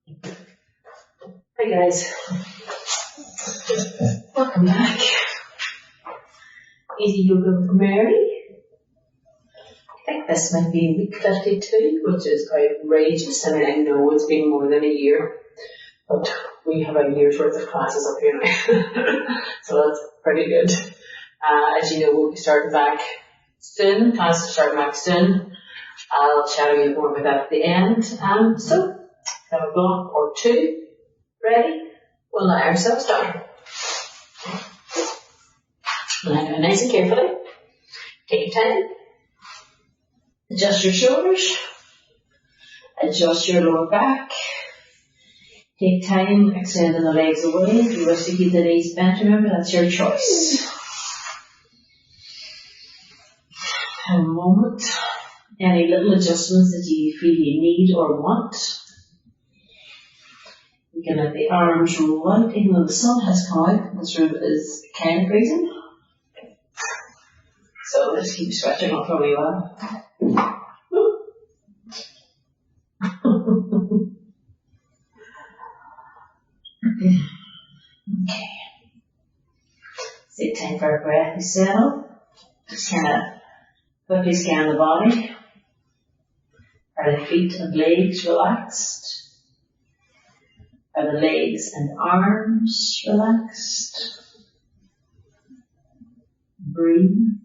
Hi guys, welcome back. Easy Yoga with Mary. I think this might be week 52, which is outrageous. I mean, I know it's been more than a year, but we have a year's worth of classes up here now, so that's pretty good. As you know, we'll be starting back soon. Classes are starting back soon. I'll chat a bit more about that at the end. So, have a block or two ready. We'll lie ourselves down. Lie down nice and carefully. Take your time. Adjust your shoulders. Adjust your lower back. Take time extending the legs away. If you wish to keep the knees bent, remember that's your choice. Have a moment. Any little adjustments that you feel you need or want. You can let the arms roll out, even though the sun has come out. This room is kind of freezing. So let's keep stretching up for a wee while. Okay. Take time for a breath to settle. Just kind of quickly scan the body. Are the feet and legs relaxed? Are the legs and arms relaxed? Breathe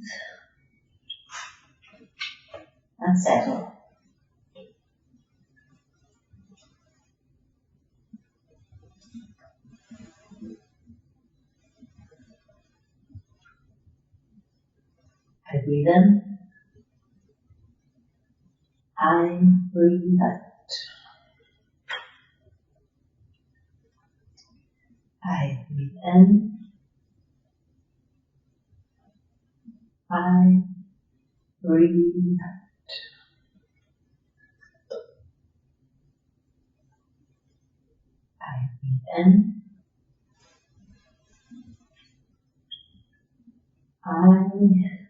and settle. I breathe in. I breathe out. I breathe in. I breathe out. I breathe in. I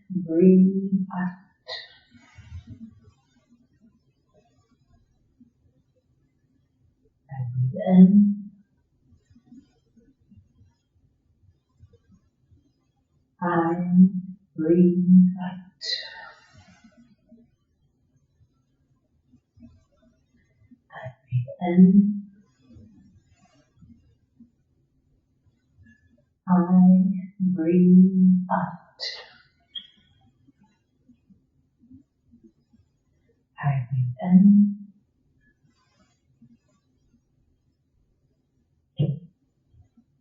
breathe out. I breathe in. I breathe out. I breathe in. I breathe out. I breathe in.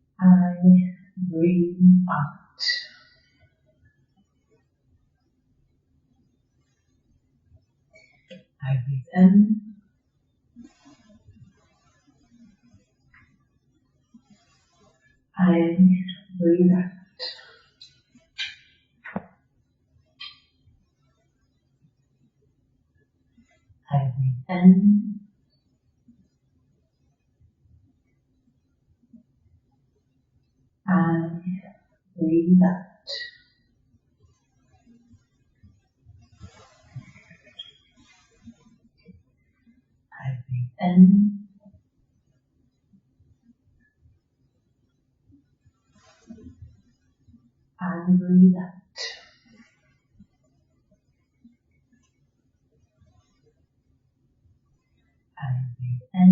I breathe out. I breathe in. I breathe out. I breathe in. I breathe out. I breathe in. I breathe out. I breathe in.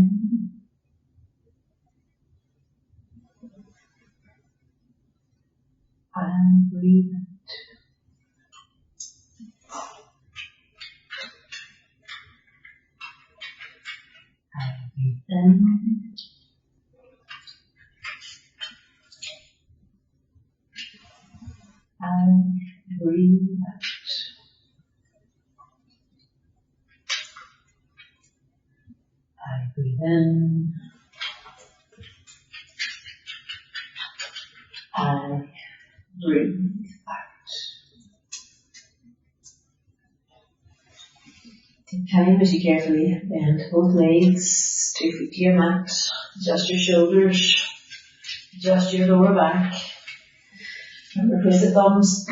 I breathe out. I breathe in. I breathe out. I breathe in. I breathe out. Take time as you carefully bend both legs, 2 feet to your mat. Adjust your shoulders. Adjust your lower back. Remember, place the thumbs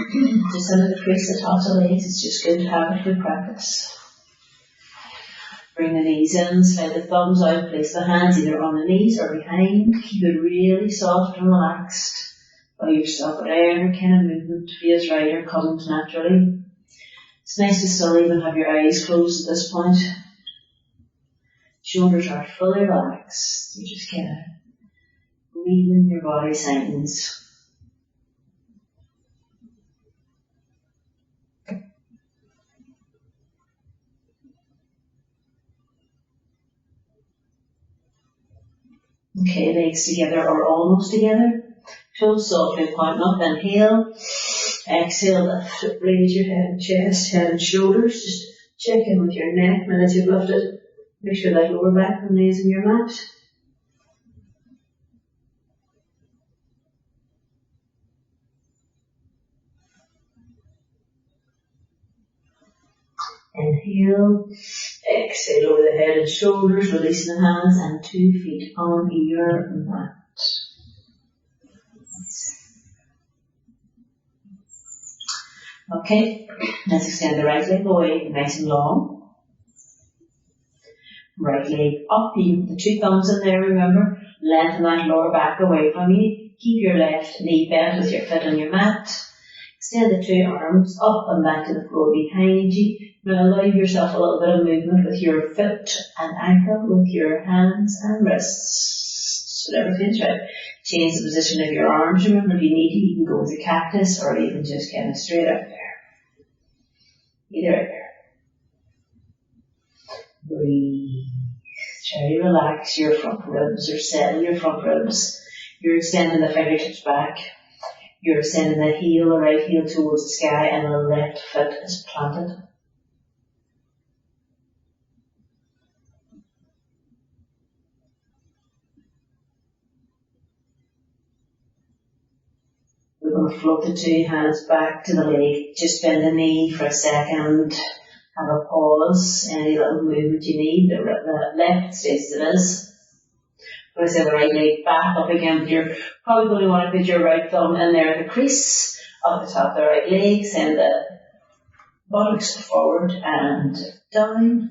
just under the crease, the tops of the legs. It's just good to have it for practice. Bring the knees in, slide the thumbs out, place the hands either on the knees or behind. Keep it really soft and relaxed. Allow yourself whatever kind of movement feels right or comes naturally. It's nice to still even have your eyes closed at this point. Shoulders are fully relaxed. You're just kind of reading your body signs. Okay, legs together or almost together. Toes softly pointing up. Inhale. Exhale, lift. Raise your head and chest, head and shoulders. Just check in with your neck now that you've lifted. Make sure that lower back remains in your mat. Inhale. Exhale over the head and shoulders, releasing the hands and 2 feet on your mat. Okay, let's extend the right leg away, nice and long. Right leg up, you put the 2 thumbs in there, remember. Lengthen that lower back away from you. Keep your left knee bent with your foot on your mat. Extend the 2 arms up and back to the floor behind you. Now allow yourself a little bit of movement with your foot and ankle, with your hands and wrists. So whatever feels right. Change the position of your arms. Remember, if you need to, you can go with a cactus or even just kind of straight out there. Either out there. Breathe. Try to relax your front ribs or settle your front ribs. You're extending the fingertips back. You're sending the heel, the right heel towards the sky, and the left foot is planted. We're going to float the 2 hands back to the leg. Just bend the knee for a second. Have a pause. Any little movement you need. The left stays as it is. I'm going to send the right leg back up again, but you're probably going to want to put your right thumb in there at the crease of the top of the right leg. Send the buttocks forward and down.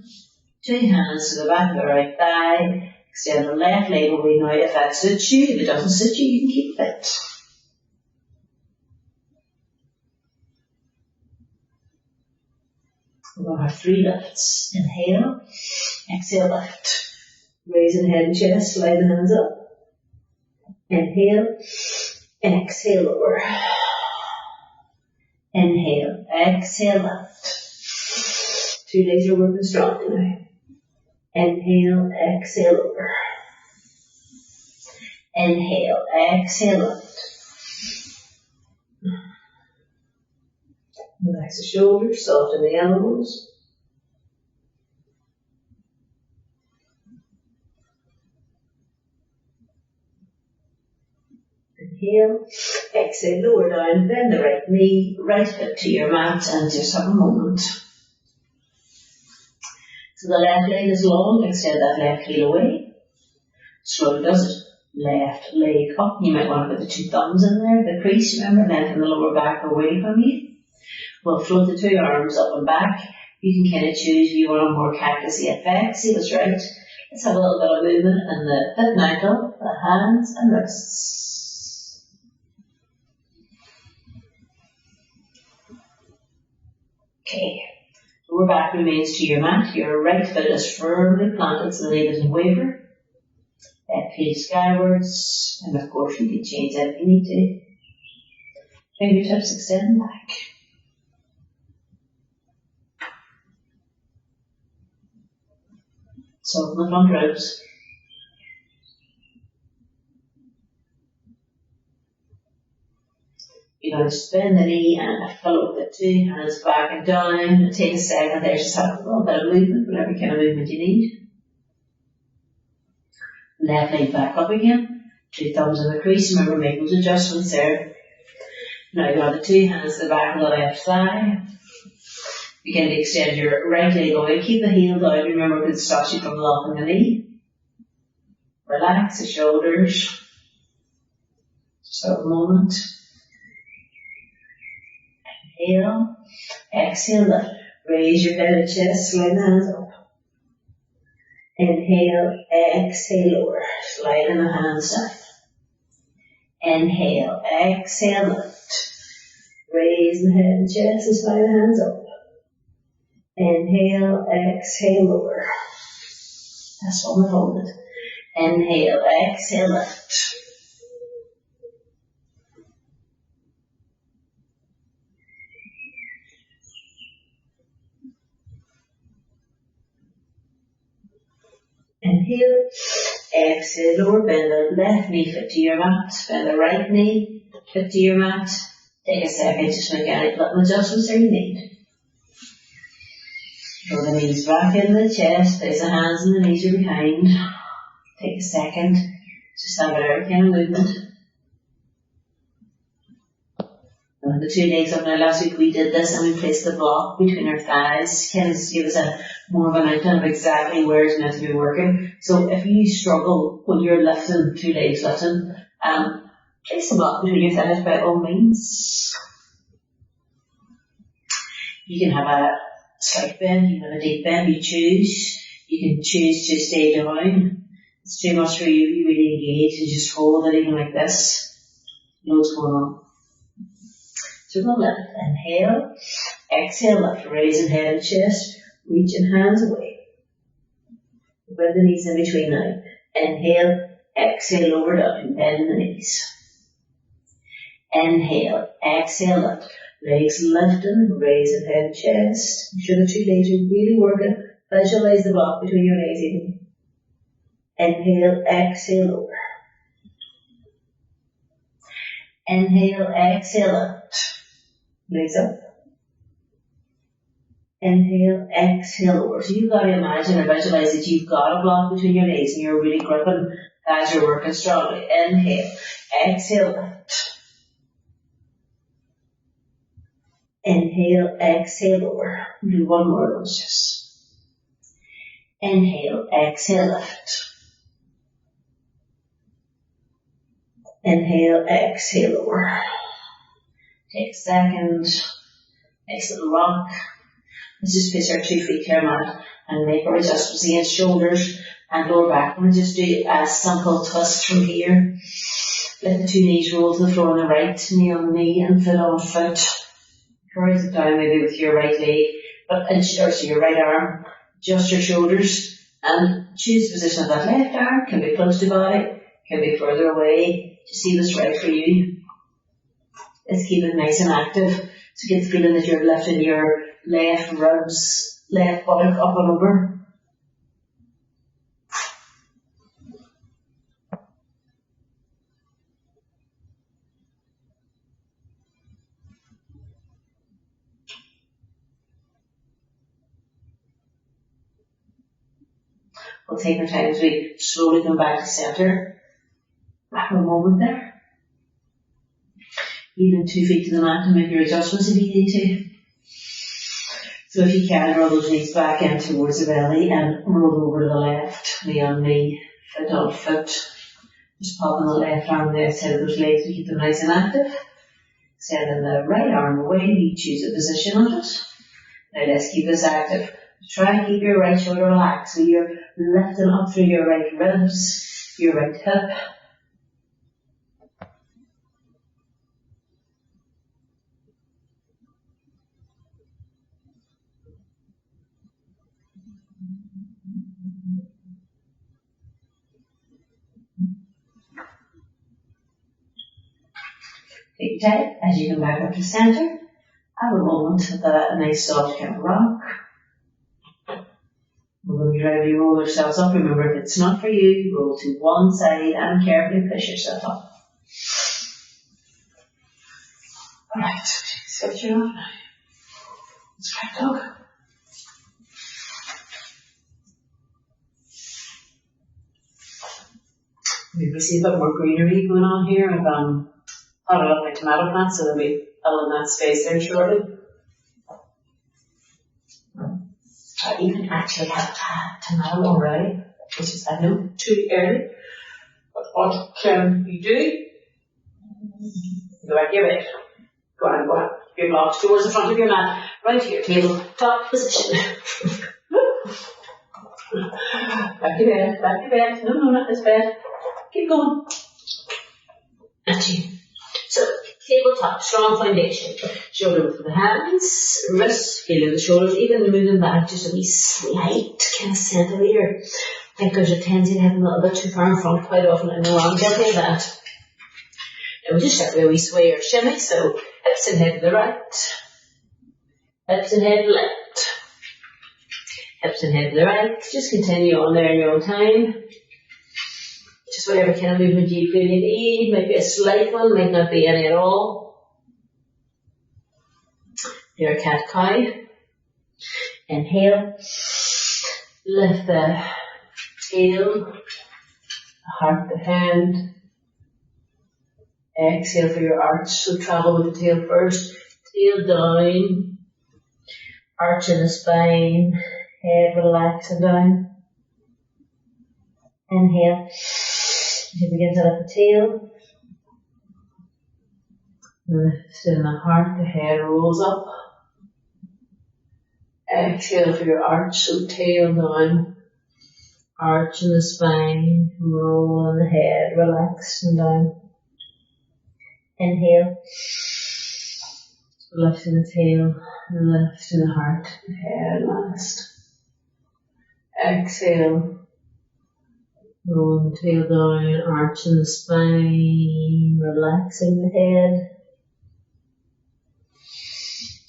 2 hands to the back of the right thigh. Extend the left leg away now if that suits you. If it doesn't suit you, you can keep it. We're going to have 3 lifts. Inhale. Exhale, lift. Raising head and chest, slide the hands up. Inhale, exhale lower. Inhale, exhale lift. 2 legs are working strong now. Inhale, exhale lower. Inhale, exhale lift. Relax the shoulders, soften the elbows. Inhale, exhale, lower down, bend the right knee, right foot to your mat and just have a moment. So the left leg is long, extend that left heel away. Slowly does it. Left leg up. You might want to put the 2 thumbs in there, the crease, remember, lengthen the lower back away from you. We'll float the 2 arms up and back. You can kind of choose if you want a more cactusy effect. See what's right. Let's have a little bit of movement in the foot and ankle, the hands and wrists. Okay, lower back remains to your mat. Your right foot is firmly planted so the leg doesn't waver. Left heel skywards, and of course you can change that if you need to. Fingertips extend back. Soften the front ribs. You're going to bend the knee and follow the 2 hands back and down. Take a second there, just have a little bit of movement, whatever kind of movement you need. Left leg back up again. 2 thumbs in the crease. Remember, make those adjustments there. Now you have the 2 hands to the back of the left thigh. Begin to extend your right leg away. Keep the heel down. Remember, it stops you from locking the knee. Relax the shoulders. Just have a moment. Inhale. Exhale, lift. Raise your head and chest. Slide the hands up. Inhale, exhale, lower, sliding the hands down. Inhale, exhale, lift. Raise the head and chest and slide the hands up. Inhale, exhale, lower. That's what we're holding. Inhale, exhale, lift. Inhale, exhale, lower, bend the left knee foot to your mat, bend the right knee foot to your mat. Take a second, just make any little adjustments that you need. Draw the knees back in the chest, place the hands and the knees are behind. Take a second, just have every kind of movement. And the two legs up now, last week we did this and we placed the block between our thighs, kind of just give us a more of an outline of exactly where it's meant to be working. So if you struggle when you're lifting, two legs lifting, place the block between your thighs by all means. You can have a slight bend, you can have a deep bend, you choose. You can choose to stay down. It's too much for you, you really engage and just hold it even like this. Loads going on. So we'll lift, inhale, exhale, lift, raising head and chest, reaching hands away. Bend the knees in between now. Inhale, exhale, lower down, bend the knees. Inhale, exhale, lift. Legs lifting, raising head and chest. Make sure the two legs are really working. Visualize the block between your legs even. Inhale, exhale, lower. Inhale, exhale, lift. Legs up. Inhale, exhale, lower. So you've got to imagine or visualize that you've got a block between your legs and you're really gripping as you're working strongly. Inhale, exhale, lift. Inhale, exhale, lower. Do one more of those just. Inhale, exhale, lift. Inhale, exhale, lower. Take a second. Nice little rock. Let's just place our 2 feet to our mat and make our adjustments against shoulders and lower back. We'll just do a simple twist from here. Let the two knees roll to the floor on the right, knee on knee and foot on foot. Curl it down maybe with your right leg, but your right arm. Adjust your shoulders and choose the position of that left arm. Can be close to body, can be further away. Just see what's right for you. Let's keep it nice and active. So get the feeling that you're lifting your left ribs, left buttock up and over. We'll take our time as we slowly come back to center. Have a moment there. Even 2 feet to the mat and make your adjustments if you need to. So if you can, roll those knees back in towards the belly and roll over to the left, knee on knee, foot on foot. Just popping the left arm there, outside of those legs to keep them nice and active. Sending the right arm away, you choose a position on it. Now let's keep this active. Try and keep your right shoulder relaxed, so you're lifting up through your right ribs, your right hip. Take your time as you come back up to center. Have a moment with a nice soft kind of rock. When you try to roll yourselves up, remember if it's not for you, roll to one side and carefully push yourself up. Alright, switch it off now. Let's crack dog. Maybe see a bit more greenery going on here. I've potted up my tomato plants, so there'll be a little in that space there shortly. I even actually have a tomato already, which is, I know, too early. But what can you do? Go back your way. Go on. Your blocks towards the front of your mat, right to your table, top position. Back to bed, back to bed. No, not this bed. Keep going. That's you. So, tabletop, strong foundation. Shoulder width for the hands, wrists, feeling the shoulders, even moving back just a wee slight kind of centimetre. I think there's a tendency to have them a little bit too far in front quite often. I know I'm guilty of that. And we just start with a wee sway or shimmy, so hips and head to the right, hips and head to the left, hips and head to the right. Just continue on there in your own time. Just whatever kind of movement you feel you need. Might be a slight one, might not be any at all. Your cat-cow. Inhale. Lift the tail, the heart, the hand. Exhale for your arch, so travel with the tail first. Tail down. Arch in the spine. Head relaxing down. Inhale. You begin to lift the tail. Lift in the heart, the head rolls up. Exhale for your arch, so tail down. Arch in the spine, roll in the head, relaxing down. Inhale. Lift in the tail, lift in the heart, the head last. Exhale. Roll the tail down, arching the spine, relaxing the head.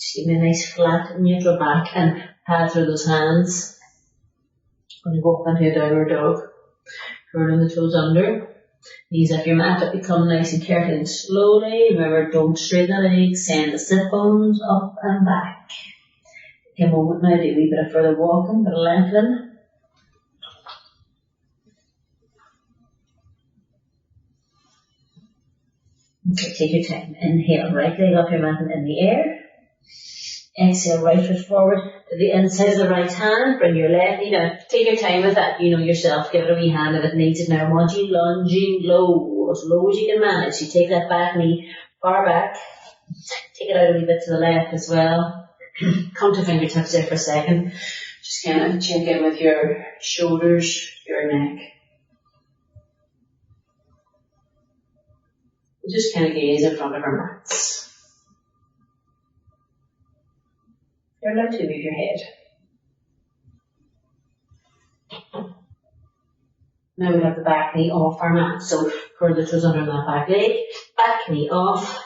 Just give me a nice flat neutral back and pad through those hands. When you go up into a downward dog, curling the toes under. Knees off your mat, become nice and careful and slowly. Remember, don't straighten the legs, send the sit bones up and back. Take a moment now, do a wee bit of further walking, but lengthen. Okay, take your time. Inhale, right leg off your mat and in the air. Exhale, right foot forward to the inside of the right hand. Bring your left knee down. Take your time with that. You know yourself. Give it a wee hand if it needs it. Now I want you lunging low as you can manage. You take that back knee far back. Take it out a wee bit to the left as well. Come to fingertips there for a second. Just kind of check in with your shoulders, your neck. Just kind of gaze in front of our mats. You're allowed to move your head. Now we have the back knee off our mat. So curl the toes under that back leg. Back knee off.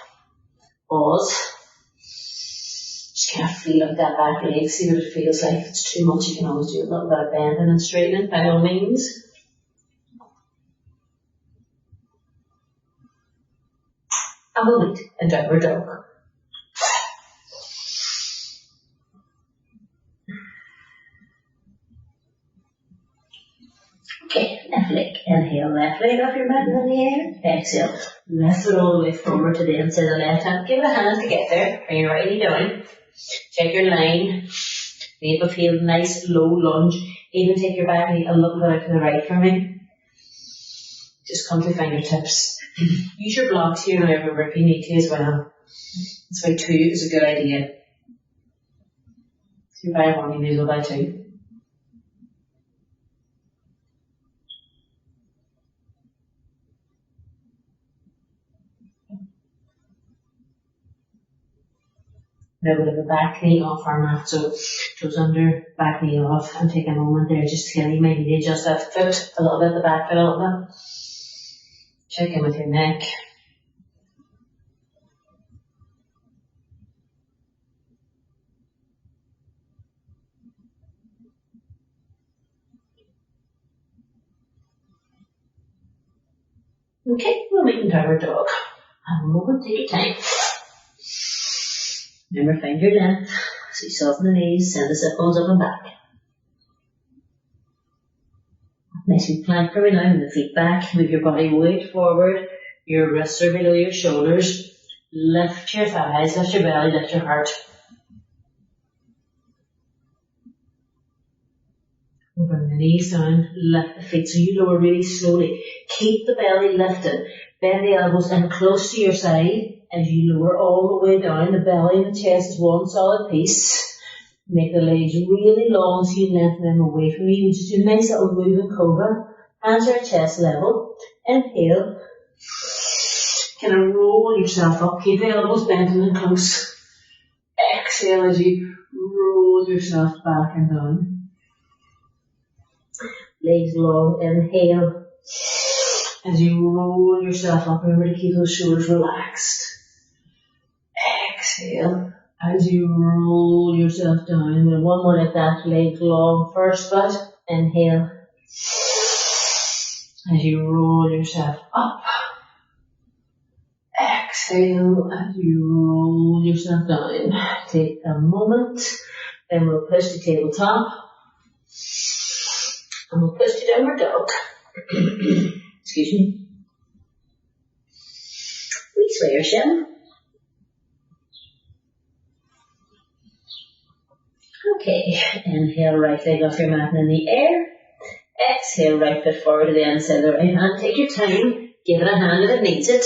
Pause. Just kind of feel up that back leg. See what it feels like. If it's too much, you can always do a little bit of bending and straightening by all means. And we'll meet in downward dog. Okay, left leg. Inhale, left leg off your mat in the air. Exhale, left foot all the way forward to the inside of the left hand. Give it a hand to get there. Bring your right knee down. Check your line. Maybe feel nice low lunge. Even take your back knee a little bit out to the right for me. Just come to fingertips. Use your blocks here and everywhere if you need to as well. That's why 2 is a good idea. If you buy 1, you may as well buy 2. Now we'll have the back knee off our mat, so toes under, back knee off, and take a moment there just to you might need to adjust that foot a little bit, the back foot a little bit. Check in with your neck. Okay, we'll meet in downward dog. And we'll take your time. Remember, find your length. So you soften the knees, send the sit bones up and back. Nice big plank for me now, move the feet back, move your body weight forward, your wrists are below your shoulders, lift your thighs, lift your belly, lift your heart. Bring the knees down, lift the feet so you lower really slowly. Keep the belly lifted, bend the elbows in close to your side, and you lower all the way down. The belly and the chest is one solid piece. Make the legs really long so you lengthen them away from you. Just do a nice little moving cobra. Hands are at chest level. Inhale. Kind of roll yourself up. Keep the elbows bent and close. Exhale as you roll yourself back and down. Legs long. Inhale. As you roll yourself up, remember to keep those shoulders relaxed. Exhale. As you roll yourself down, and one more like that, legs long, first foot, inhale. As you roll yourself up, exhale, as you roll yourself down. Take a moment, then we'll push to tabletop, and we'll push to downward dog. Excuse me. We sway your shin. Okay, inhale, right leg off your mat in the air. Exhale, right foot forward to the inside of the right hand. Take your time, give it a hand if it needs it.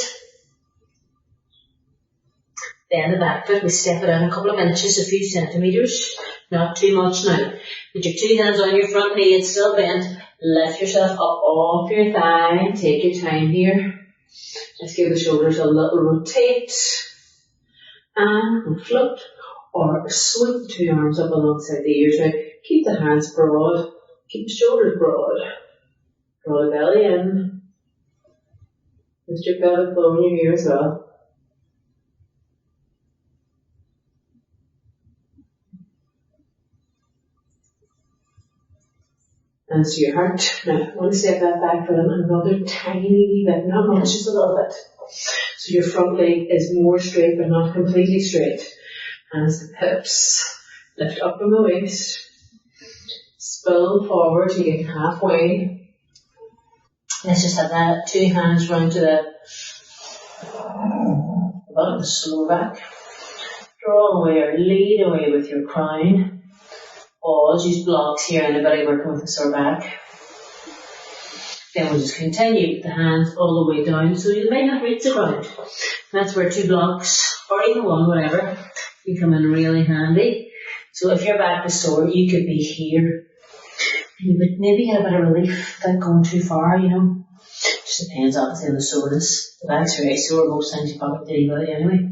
Then the back foot, we step it down a couple of inches, a few centimetres, not too much now. Put your two hands on your front knee and still bent. Lift yourself up off your thigh. Take your time here. Let's give the shoulders a little rotate. And we'll float. Or sweep the two arms up alongside the ears. Now, keep the hands broad. Keep the shoulders broad. Draw the belly in. Lift your pelvic bone in your ear as well. And so your heart. Now, I want to step that back for another tiny wee bit. Not much, just a little bit. So your front leg is more straight, but not completely straight. Hands to hips. Lift up from the waist. Spill forward to get halfway. Let's just have that. Two hands round to the bottom of the slow back. Draw away or lead away with your crown. Pause, use blocks here, anybody working with a sore back. Then we'll just continue with the hands all the way down so you may not reach the ground. That's where two blocks, or even one, whatever, can come in really handy. So if your back is sore, you could be here. You would maybe get a bit of relief without going too far, you know. Just depends obviously on the soreness. The back's very sore most times you probably do anybody anyway.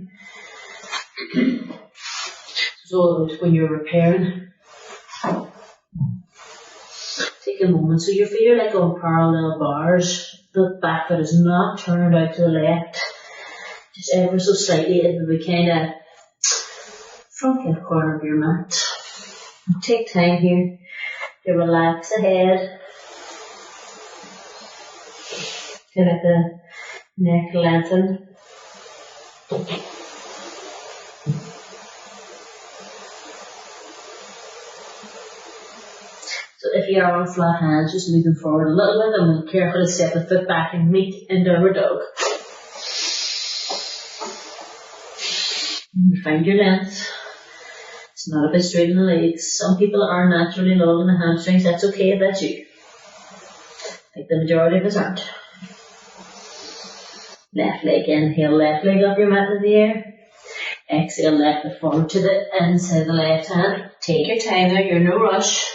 So when you're repairing, take a moment. So your feet are like on parallel bars. The back foot is not turned out to the left. Just ever so slightly into the kind of front left corner of your mat. Take time here to relax the head. To let the neck lengthen. So if you are on flat hands, just move them forward a little bit and be careful to step the foot back and meet in downward dog. Find your length. It's not a bit straight in the legs. Some people are naturally long in the hamstrings. That's okay if that's you. Like the majority of us aren't. Left leg, inhale, left leg up your mat in the air. Exhale, left foot forward to the inside of the left hand. Take your time there, you're in no rush.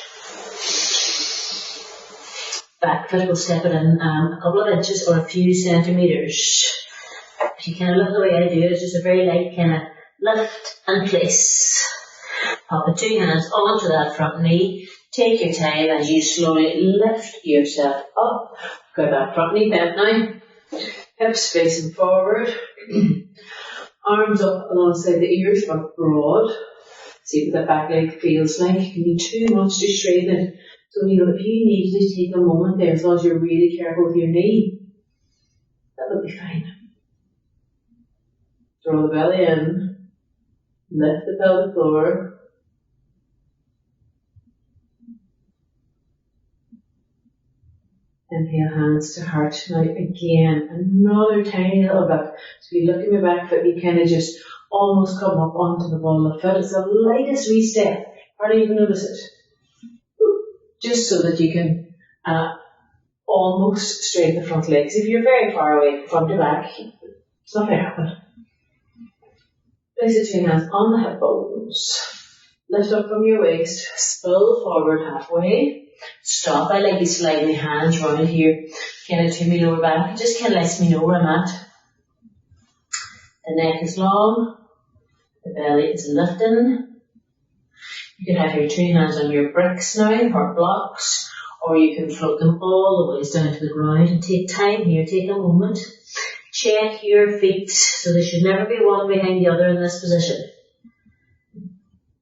Back foot will step it in a couple of inches or a few centimetres. If you kind of look the way I do it, it's just a very light kind of lift and place. Pop the two hands onto that front knee. Take your time as you slowly lift yourself up. Got that front knee bent now. Hips facing forward. Arms up alongside the ears, but broad. See what the back leg feels like. It can be too much to straighten it. So, you know, if you need to take a moment there, as long as you're really careful with your knee, that will be fine. Draw the belly in. Lift the pelvic floor. Inhale, hands to heart. Now again, another tiny little bit. So you look at my back foot, you kind of just almost come up onto the ball of the foot. It's the lightest wee step. Hardly even notice it. Just so that you can almost straighten the front legs. If you're very far away front to back, it's not going to happen. Place the two hands on the hip bones. Lift up from your waist, spill forward halfway. Stop. I like to slide my hands round here, kind of to my lower back. It just kind of lets me know where I'm at. The neck is long, the belly is lifting. You can have your two hands on your bricks now, or blocks, or you can float them all the ways down to the ground and take time here, take a moment. Check your feet, so they should never be one behind the other in this position.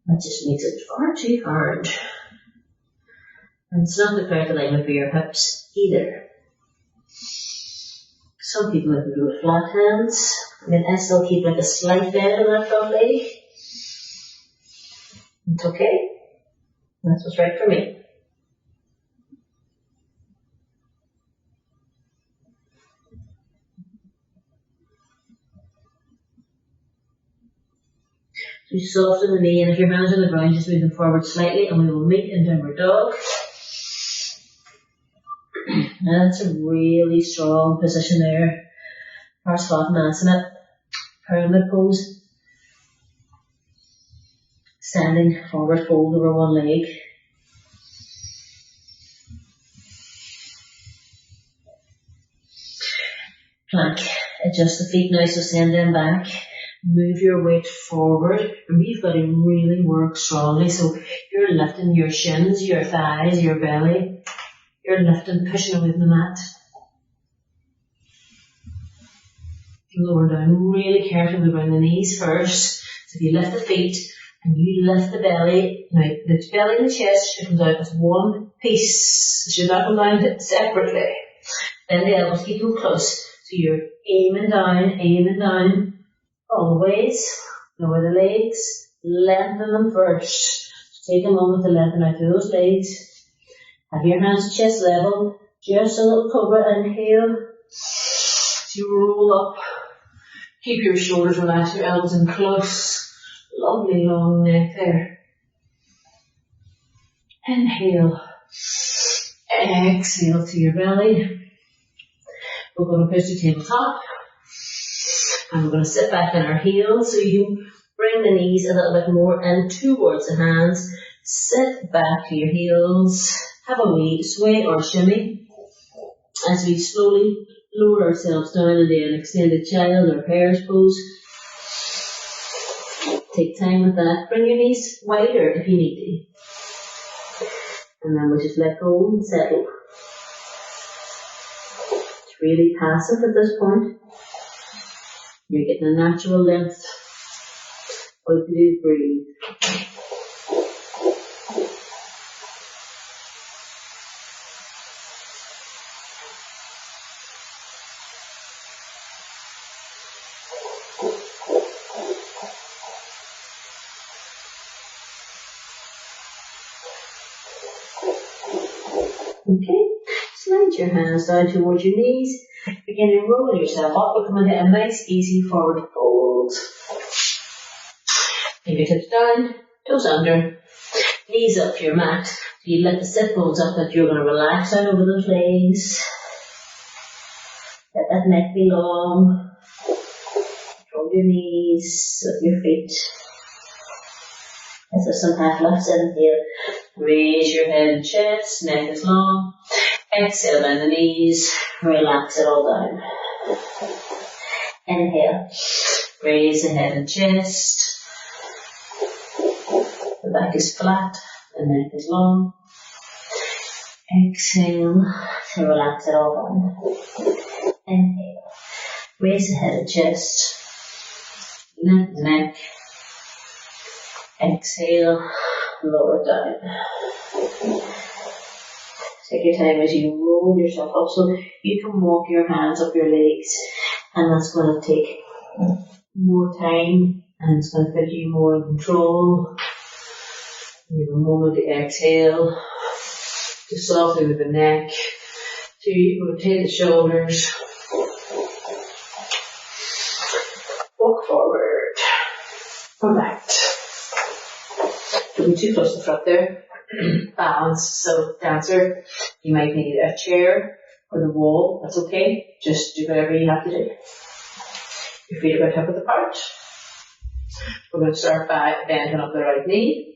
That just makes it far too hard. And it's not the correct alignment for your hips either. Some people have to do with flat hands. I still keep like a slight bend on that front leg. It's okay. That's what's right for me. So you soften the knee, and if your hands on the ground, just move them forward slightly, and we will meet in downward dog. And that's a really strong position there. Parsvattanasana, pyramid pose. Standing forward fold over one leg. Plank. Adjust the feet now, so send them back. Move your weight forward. Remember, you've got to really work strongly. So you're lifting your shins, your thighs, your belly. You're lifting, pushing away from the mat. Lower down really carefully around the knees first. So if you lift the feet and you lift the belly, now the belly and the chest should come down as one piece. It should not come down separately. Then the elbows keep them close. So you're aiming down all the ways. Lower the legs, lengthen them first. So take a moment to lengthen out through those legs. Have your hands chest level, just a little cobra, inhale. So you roll up. Keep your shoulders relaxed, your elbows in close. Lovely long neck there. Inhale. Exhale to your belly. We're going to push to tabletop. And we're going to sit back on our heels, so you can bring the knees a little bit more in towards the hands. Sit back to your heels. Have a wee sway or shimmy as we slowly lower ourselves down into an extended child or hare's pose. Take time with that. Bring your knees wider if you need to. And then we'll just let go and settle. It's really passive at this point. You're getting a natural length. All you can do is breathe. Okay, slide your hands down towards your knees. Begin to roll yourself up. We're coming to a nice, easy forward fold. Fingertips down, toes under, knees up your mat. So you let the sit bones up, that you're going to relax out over those legs. Let that neck be long. Control your knees with your feet. As if some half lifts, inhale. Raise your head and chest, neck is long. Exhale, bend the knees, relax it all down. Inhale, raise the head and chest. The back is flat, the neck is long. Exhale to relax it all down. Inhale, raise the head and chest. Lift the neck. Exhale, lower down. Take your time as you roll yourself up so you can walk your hands up your legs, and that's going to take more time and it's going to put you more in control. You have a moment to exhale, to soften with the neck, to rotate the shoulders. Walk forward, or back. Don't be too close to the front there. Balance. So dancer, you might need a chair or the wall. That's okay. Just do whatever you have to do. Your feet are going to hip width apart. We're going to start by bending up the right knee.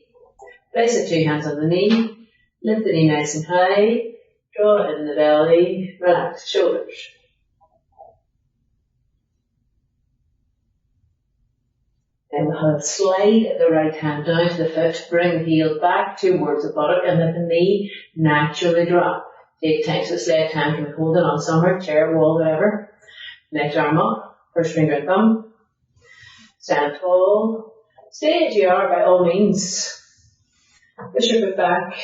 Place the two hands on the knee, lift the knee nice and high, draw in the belly, relax the shoulders. Then we'll have a slide the right hand down to the foot, bring the heel back towards the buttock and let the knee naturally drop. Take time to this left hand can be holding on somewhere, chair, wall, whatever. Left arm up, first finger and thumb. Stand tall. Stay as you are by all means. Push your foot back.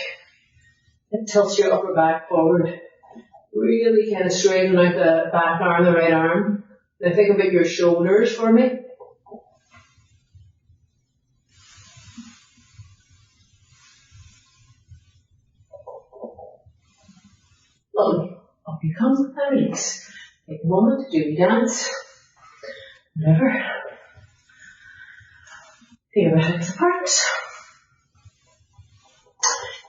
And tilt your upper back forward. Really kind of straighten out the back arm, the right arm. Now think about your shoulders for me. Lovely. Up you come and release. Take a moment to do your dance. Whatever. Feel your hips apart.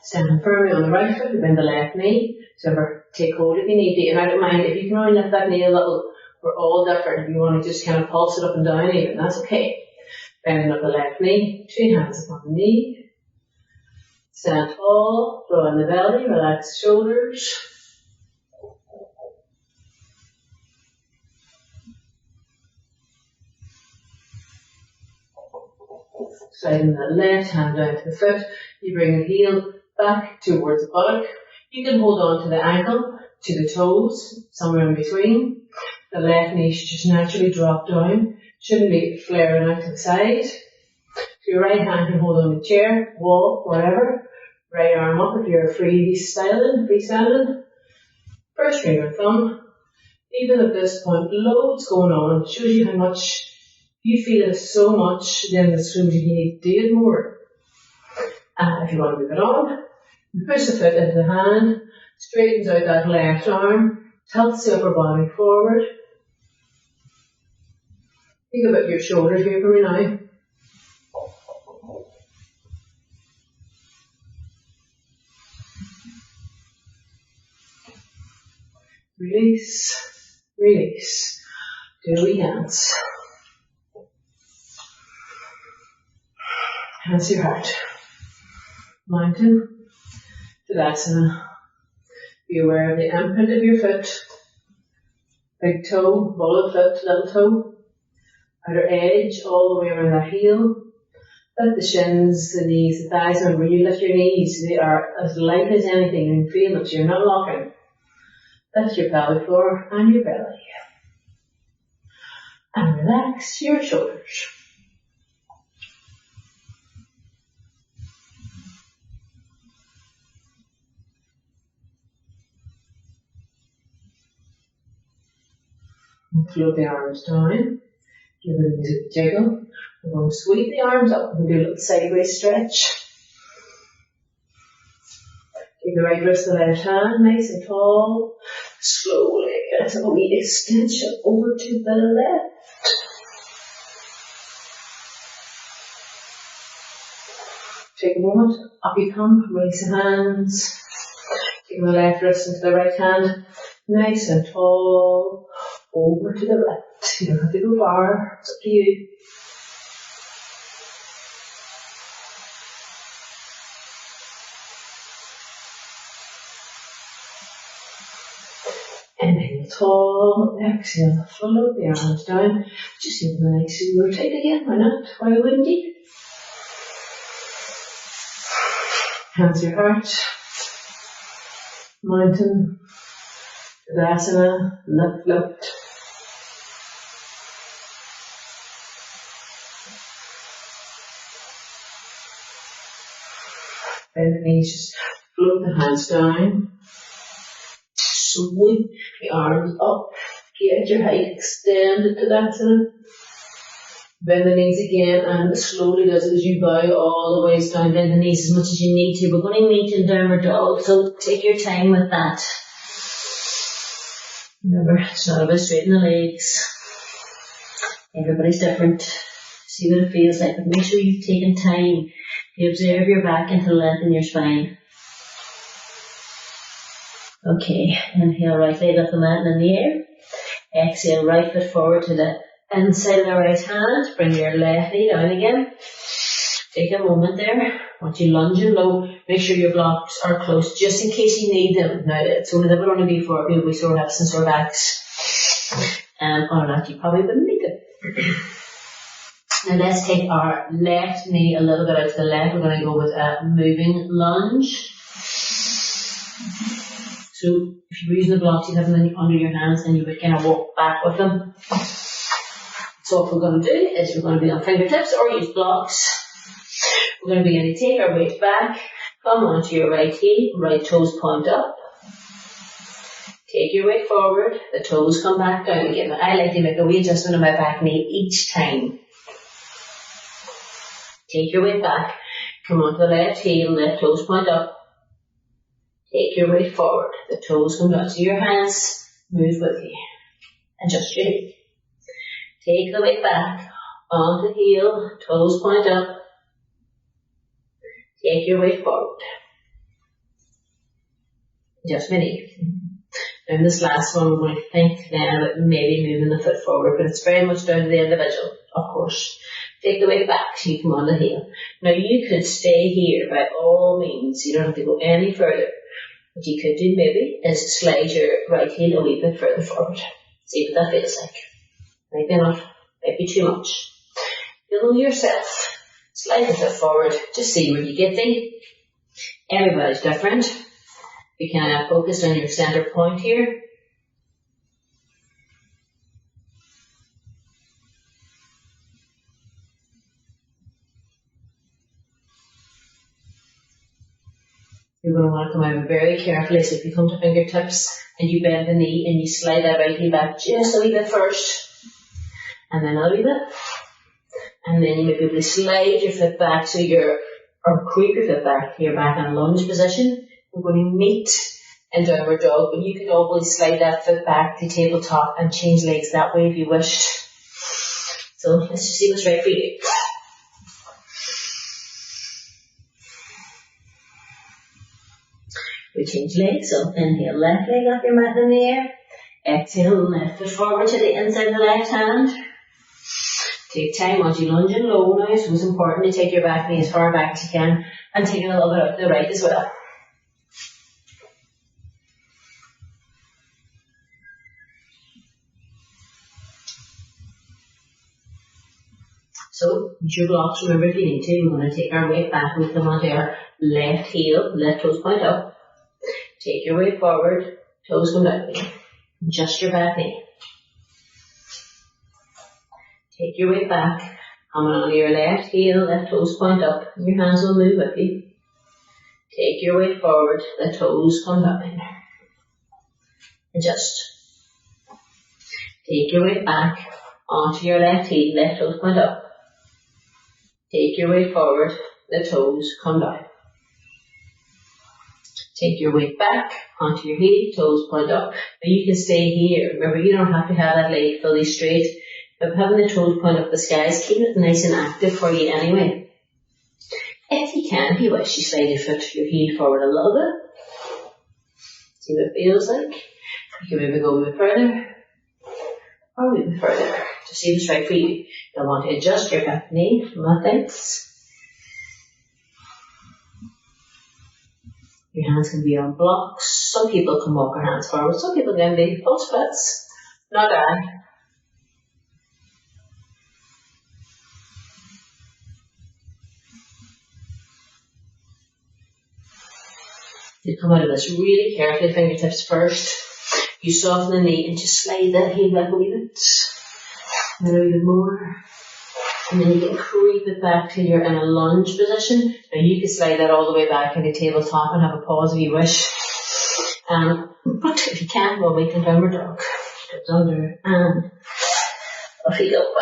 Stand firmly on the right foot, bend the left knee. So take hold if you need to. And I don't mind if you can only lift that knee a little. We're all different. If you want to just kind of pulse it up and down even, that's okay. Bending up the left knee, two hands upon the knee. Stand tall, draw in the belly, relax the shoulders. Sliding the left hand down to the foot, you bring the heel back towards the buttock. You can hold on to the ankle, to the toes, somewhere in between. The left knee should just naturally drop down, shouldn't be flaring out to the side. So your right hand can hold on the chair, wall, whatever. Right arm up if you're freestanding. First finger and thumb. Even at this point, loads going on. It shows you how much you feel it so much, then it shows you need to do it more. And if you want to move it on, push the foot into the hand, straightens out that left arm, tilts the upper body forward. Think about your shoulders here for me now. Release, release. Do a wee dance. Hands to your heart. Mountain, Tadasana. Be aware of the imprint of your foot. Big toe, ball of foot, little toe. Outer edge all the way around that heel. Lift the shins, the knees, the thighs. Remember, when you lift your knees, they are as light as anything. You can feel it, you're not locking. Lift your pelvic floor and your belly. And relax your shoulders. Float the arms down. Give them a jiggle. We're going to sweep the arms up and do a little sideways stretch. Take the right wrist to the left hand, nice and tall. Slowly get a wee extension over to the left. Take a moment, up you come, release the hands. Take the left wrist into the right hand, nice and tall. Over to the left. You don't have to go far. It's up to you. Inhale tall, exhale, float the arms down. Just give them a nice rotate again. Why not? Why wouldn't you? Hands to your heart. Mountain. Tadasana. Lift. Bend the knees, just float the hands down. Sweep the arms up. Get your height extended to Tadasana. Bend the knees again and slowly does it as you bow all the ways down. Bend the knees as much as you need to. We're going to meet in downward dog, so take your time with that. Remember, it's not about straightening the legs. Everybody's different. See what it feels like, but make sure you've taken time to observe your back and to lengthen your spine. Okay, inhale, right leg off the mat and in the air. Exhale, right foot forward to the inside of the right hand. Bring your left knee down again. Take a moment there. Once you lunge in low, make sure your blocks are close, just in case you need them. Now, it's only that would only be for people with sore hips and sore backs. Or that you probably wouldn't need them. Now let's take our left knee a little bit out to the left. We're going to go with a moving lunge. So if you're using the blocks, you have them under your hands and you would kind of walk back with them. So what we're going to do is we're going to be on fingertips or use blocks. We're going to begin to take our weight back, come onto your right heel, right toes point up. Take your weight forward, the toes come back down again. I like to make a wee adjustment on my back knee each time. Take your weight back, come onto the left heel, left toes point up. Take your weight forward, the toes come down. So your hands move with you. Adjust your knee. Take the weight back, onto the heel, toes point up. Take your weight forward. Adjust my knee. And this last one, we're going to think then about maybe moving the foot forward, but it's very much down to the individual, of course. Take the weight back so you come on the heel. Now you could stay here by all means. You don't have to go any further. What you could do maybe is slide your right heel a wee bit further forward. See what that feels like. Maybe not, maybe too much. You know yourself. Slide the foot forward, just see where you get to. Everybody's different. You can focus on your center point here. You're going to want to come out very carefully. So if you come to fingertips and you bend the knee and you slide that right heel back just a wee bit first, and then a wee bit, and then you may be able to slide your foot back so or creep your foot back here back in a lunge position. We're going to meet in downward dog, but you can always slide that foot back to tabletop and change legs that way if you wished. So let's just see what's right for you. We change legs, so inhale, left leg up your mat in the air. Exhale, left foot forward to the inside of the left hand. Take time once you lunge in low now, so it's important to take your back knee as far back as you can and take it a little bit out to the right as well. So, use your blocks, remember if you need to. We're going to take our weight back and we come onto our left heel, left toes point up. Take your weight forward, toes come down. Adjust your back knee. Take your weight back, coming onto your left heel, left toes point up, and your hands will move with you. Take your weight forward, the toes come down. Adjust. Take your weight back, onto your left heel, left toes point up. Take your weight forward, the toes come down. Take your weight back, onto your heel, toes point up. Now you can stay here. Remember, you don't have to have that leg fully straight. But having the toes point up the skies, keep it nice and active for you anyway. If you can, if you wish, you slide your heel forward a little bit. See what it feels like. You can maybe go a bit further, or a bit further. To see what's right for you. You'll want to adjust your back knee, methods. Your hands can be on blocks. Some people can walk their hands forward. Some people can be full splits. Not I. You come out of this really carefully, fingertips first. You soften the knee and just slide that heel back a wee bit. And a wee bit more. And then you can creep it back till you're in a lunge position. Now you can slide that all the way back into tabletop and have a pause if you wish. But if you can't, we'll wait in downward dog. Goes under and off you go.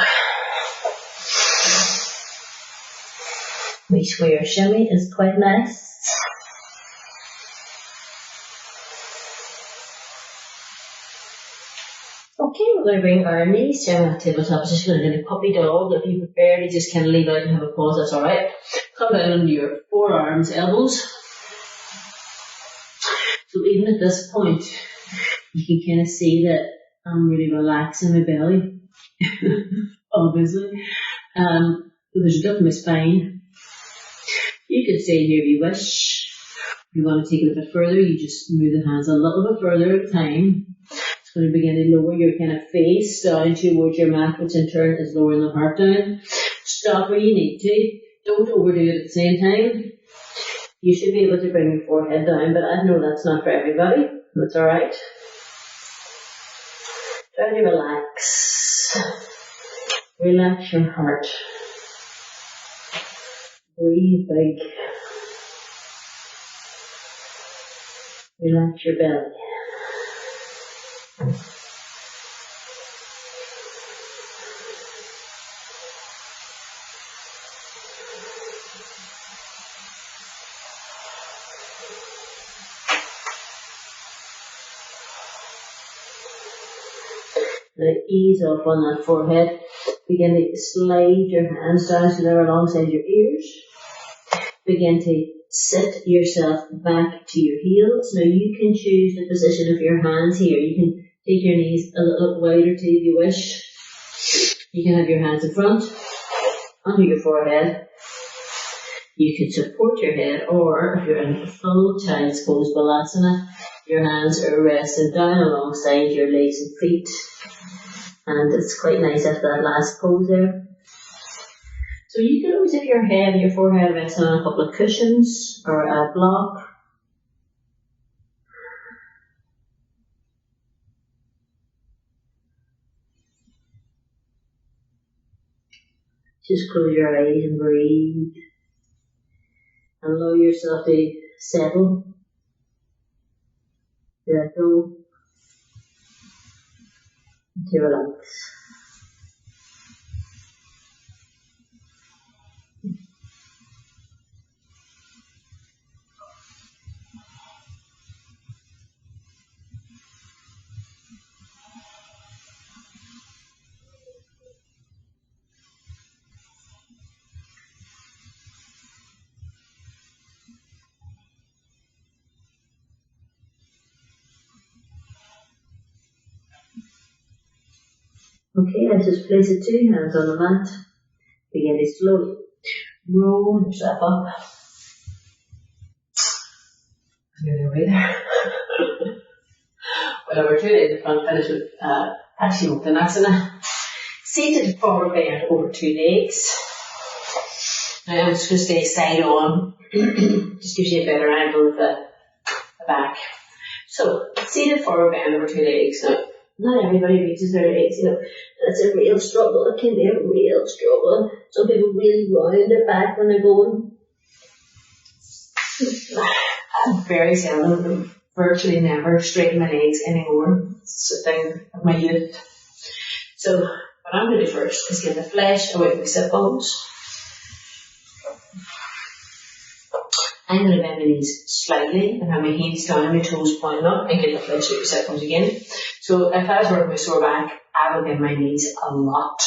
Wee square shimmy is quite nice. Okay, we're going to bring our knees down at tabletop position and then a puppy dog. If you prefer to just kind of leave out and have a pause, that's alright. Come down on your forearms, elbows. So even at this point, you can kind of see that I'm really relaxing my belly. Obviously. There's a dip in my spine. You can stay here if you wish. If you want to take it a bit further, you just move the hands a little bit further at a time. It's going to begin to lower your kind of face down towards your mat, which in turn is lowering the heart down. Stop where you need to. Don't overdo it at the same time. You should be able to bring your forehead down, but I know that's not for everybody. That's alright. Try to relax. Relax your heart. Breathe big. Relax your belly. Now ease off on that forehead. Begin to slide your hands down so they're alongside your ears. Begin to sit yourself back to your heels. Now you can choose the position of your hands here. You can take your knees a little wider too if you wish. You can have your hands in front, under your forehead. You can support your head, or if you're in a full child's pose balasana, your hands are resting down alongside your legs and feet. And it's quite nice after that last pose there. So you can always have your head and your forehead resting on a couple of cushions or a block. Just close your eyes and breathe. And allow yourself to settle. Let go. To relax. Okay, let's just place the two hands on the mat. Begin to slowly roll yourself up. Nearly away there. Well, we're doing it in the front, finish with Paschimottanasana. Seated forward bend over two legs. Now I'm just going to stay side on. Just gives you a better angle of the back. So, seated forward bend over two legs. Now, not everybody reaches their legs, you know. That's a real struggle. It can be a real struggle. Some people really round their back when they're going. I'm very seldom, virtually never straighten my legs anymore. It's a thing of my youth. So what I'm going to do first is get the flesh away from my sit bones. I'm going to bend my knees slightly and have my heels down and my toes pointing up and get the flesh out of my sit bones again. So if I was working my sore back, I will bend my knees a lot.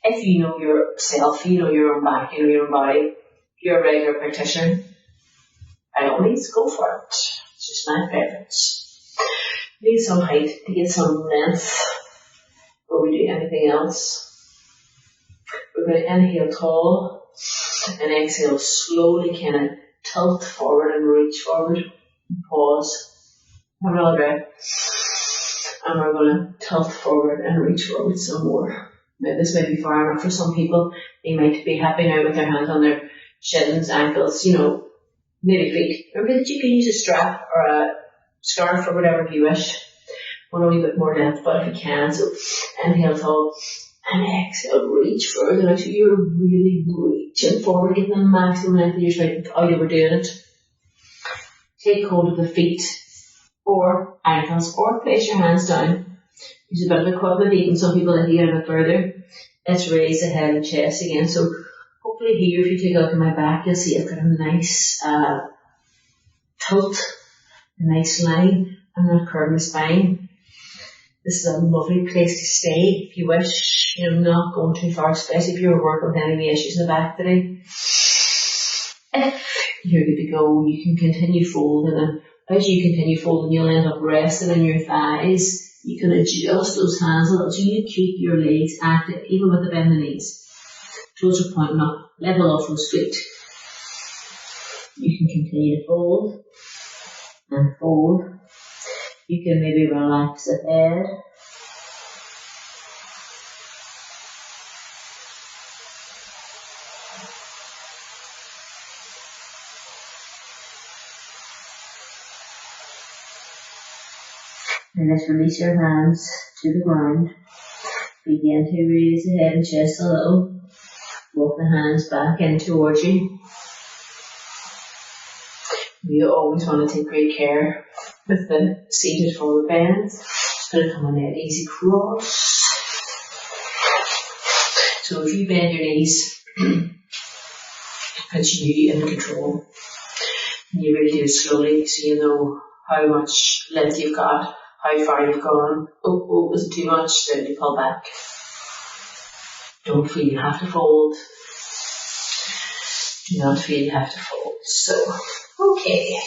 If you know yourself, you know your own back, you know your own body, you're a regular practitioner, by all means, go for it. It's just my preference. Need some height to get some length before we do anything else. We're going to inhale tall and exhale slowly, kind of tilt forward and reach forward. Pause. Have another breath. And we're going to tilt forward and reach forward some more. Now, this may be far enough for some people. They might be happy now with their hands on their shins, ankles, you know, maybe feet. Remember that you can use a strap or a scarf or whatever if you wish. Want a wee bit more length, but if you can. So inhale tall and exhale, reach further. Now, so you're really reaching forward, getting the maximum length of your spine without overdoing it. Take hold of the feet or ankles, or place your hands down. Use a bit of a quad even some people that get a bit further. Let's raise the head and chest again. So hopefully here, if you take a look at my back, you'll see I've got a nice tilt, a nice line. I'm not curving my spine. This is a lovely place to stay if you wish. You know, not going too far, especially if you're working with any issues in the back today. If you're good to go, you can continue folding, and as you continue folding, you'll end up resting in your thighs. You can adjust those hands a little so you keep your legs active, even with the bend in the knees. Toes are pointing up. level off those feet. You can continue to fold and fold. You can maybe relax the head. And let's release your hands to the ground. Begin to raise the head and chest a little. Walk the hands back in towards you. You always want to take great care with the seated forward bend. Just going to come on that easy cross. So if you bend your knees, it's you in control. And you really do it slowly so you know how much length you've got, how far you've gone. Oh, was it too much? Then you pull back. Don't feel you have to fold. Do not feel you have to fold. So, okay.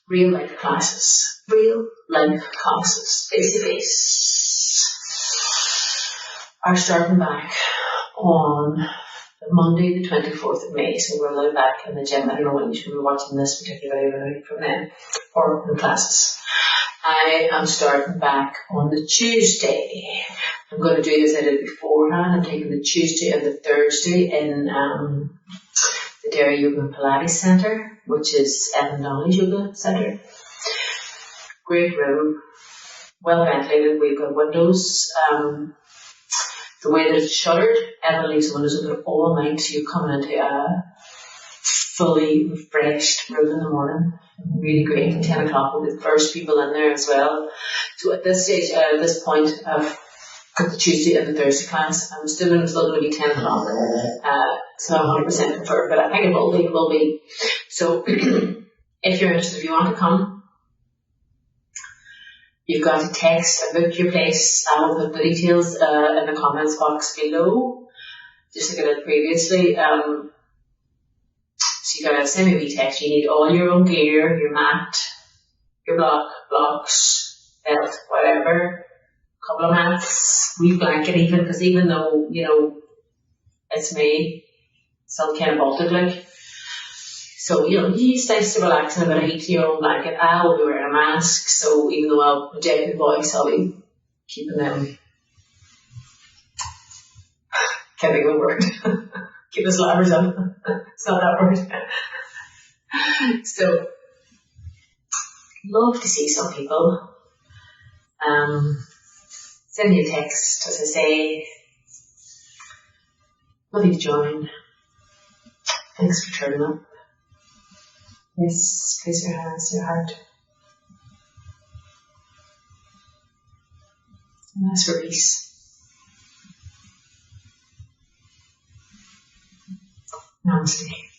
Real life classes. Real life classes. Face to face. Are starting back on Monday the 24th of May. So we're allowed back in the gym. I don't know when you should be watching this particular video from then. Or the classes. I am starting back on the Tuesday. I'm going to do this I did beforehand. I'm taking the Tuesday and the Thursday in the Derry Yoga and Pilates Centre, which is Evan Donnelly's Yoga Centre. Great room, well ventilated. We've got windows. The way that it's shuttered, Evan leaves the windows open all night, so you're coming into a fully refreshed room in the morning. Really great. 10 o'clock will be the first people in there as well. So at this stage, at this point, I've got the Tuesday and the Thursday class. I'm still going to be 10 o'clock. So I'm 100% confirmed, but I think it will be. So if you're interested, if you want to come, you've got to text and book your place. I will put the details in the comments box below. Just like I did previously. So you gotta send me a wee text. You need all your own gear, your mat, your blocks, belt, whatever, couple of mats, wee blanket even, because even though, it's May, it's still kind of Baltic like. So, it's nice to relax in a bit of heat to your own blanket. I will be wearing a mask, so even though I'll project my voice, I'll be keeping them. Can't think of a word. Keep the slabbers up. It's not that word. So, love to see some people. Send me a text, as I say. Love you to join. Thanks for turning up. Yes, place your hands to your heart. And that's release. Namaste.